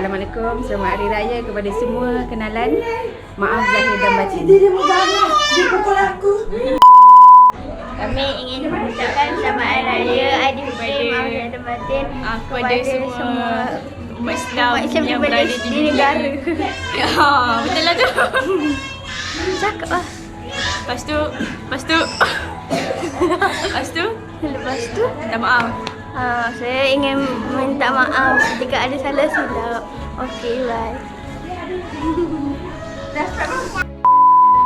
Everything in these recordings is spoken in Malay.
Assalamualaikum, selamat Hari Raya kepada semua kenalan. Maaf zahir dan batin. Dia pukul aku. Kami ingin mengucapkan selamat Hari Raya Aidilfitri, maaf zahir dan batin Kepada semua umat Islam yang berada di negara. Ya, betul lah tu. Cakap lah. Lepas tu Lepas tu, minta maaf. saya ingin minta maaf jika ada salah silap. Okey, bye.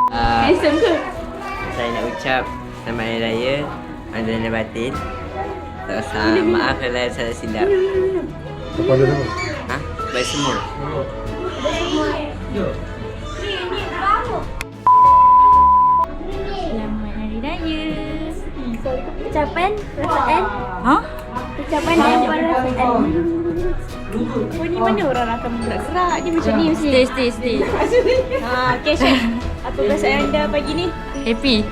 Handsome ke? Saya nak ucap selamat Hari Raya Aidil dan Batin. Tak usah maaf kalau ada salah silap. Kepada siapa? Ha? Baik semua. Selamat Hari Raya. Ucapan perasaan. Ha? Ucapan dan perasaan. Kau ni mana orang akan gerak-gerak dia macam ni mesti. Stay. Okay, Syed. Apa perasaan anda pagi ni? Happy.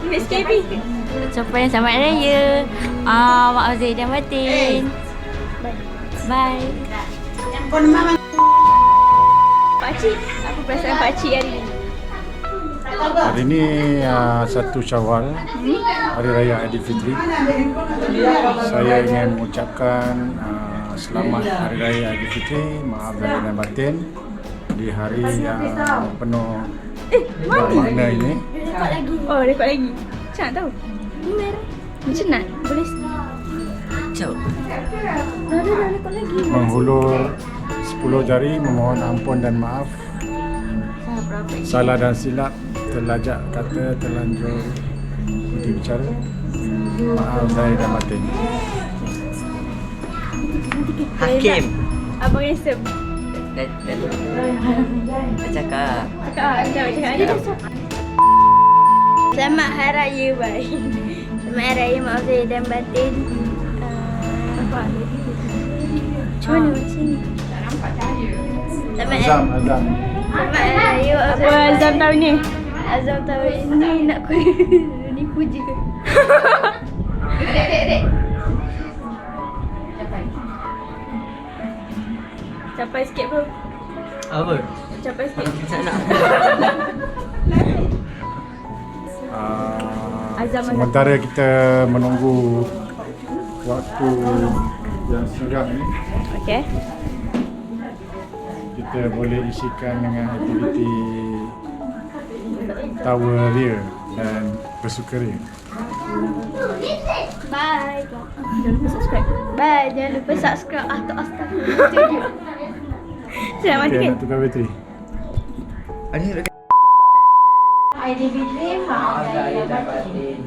Let's get happy. Ucapan selamat raya. Maaf zahir dan batin. Bye. Pakcik, apa perasaan pakcik hari ni? Hari ini 1 Syawal, Hari Raya Aidilfitri. Saya ingin mengucapkan selamat Hari Raya Aidilfitri, maaf zahir dan batin di hari yang penuh makna ini. Oh, rekod lagi. Macam nak tahu? Macam nak? Boleh? Ciao. Rekod lagi. Menghulur 10 jari memohon ampun dan maaf. Salah dan silap, terlajak kata, terlanjur budi bicara. Maaf zahir dan batin. Hakim. Abang handsome. Dah cakap. Cakap. Selamat Hari Raya, bye. Selamat Hari Raya, maaf zahir dan batin. Apa? Macam mana macam ni? Selamat Azam. Selamat Hari Raya. Apa Azam tahun ni? Azam tahun ini nak nipu je. Dek. Capai sikit bro. Apa? Capai sikit. Macam nak. Sementara kita menunggu waktu yang senggang ni, Okay. kita boleh isikan dengan aktiviti tawa ria dan bersukaria. Bye. Jangan lupa subscribe. Bye. Jangan lupa subscribe atau Astagfirullah. Selamat Okey, tinggal. nak tukar bateri. Aidilfitri, maaf zahir dan batin.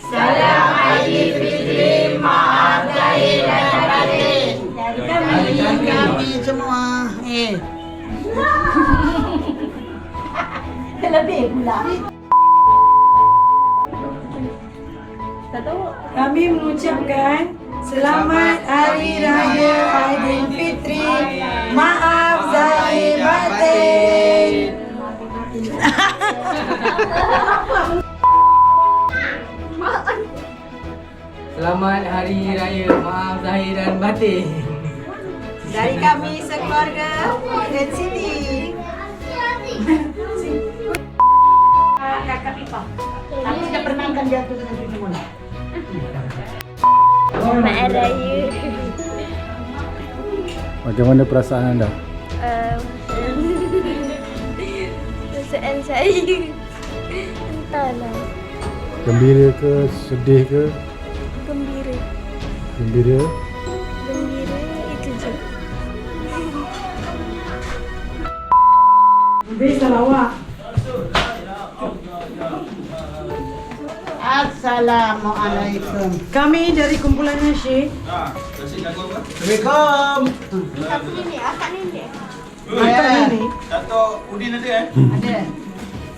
Salam Aidilfitri, maaf zahir dan batin. Dari kami semua. Lebih pula. Tak tahu. Kami mengucapkan selamat Hari Raya Aidilfitri. Maaf zahir batin. Selamat Hari Raya Maaf Zahir dan Batin. Dari kami sekeluarga dan Siti. Kakak Pipa. Tapi sudah pernah kan jatuh dengan Pipa. Selamat Hari Raya. Bagaimana perasaan anda? Perasaan saya entahlah, Gembira ke, sedih ke? gembira Gembira. itu je. Sarawak. Assalamualaikum. Kami dari kumpulan nasyid. Assalamualaikum. Siapa ni? Akak ni. Dato' Udin ada Ada.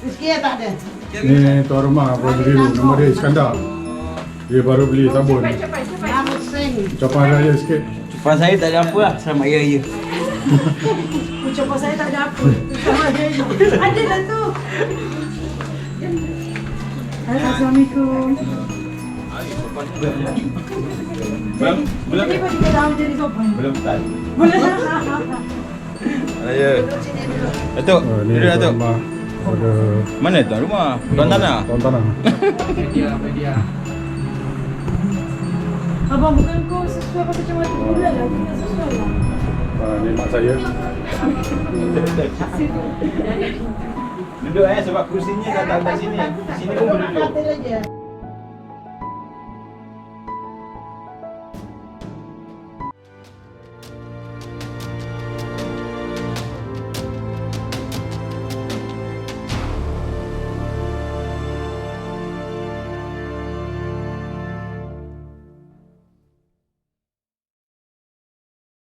Rizky tak ada. Ni tuan rumah baru beli dulu. Nama dia Iskandar. Dia baru beli sabun. Nama Sing. Ucapan raya sikit. Depan saya tak ada apa lah. Selamat Hari Raya. Ucapan saya tak ada apa. Ada lah tu. Assalamualaikum. Belum Jadi kau juga tahu jadi sopan. belum start. Boleh. Raya. Datuk, Oh, ni duduk Datuk. rumah. Ada Mana tuan rumah? Tuan tanah. tuan tanah. Abang bukan kau sesuai kau macam mana bulan lah. Kita sesuai lah. Ni mak saya. Duduk sebab kursinya datang kat sini. Sini pun boleh duduk. Kata aja.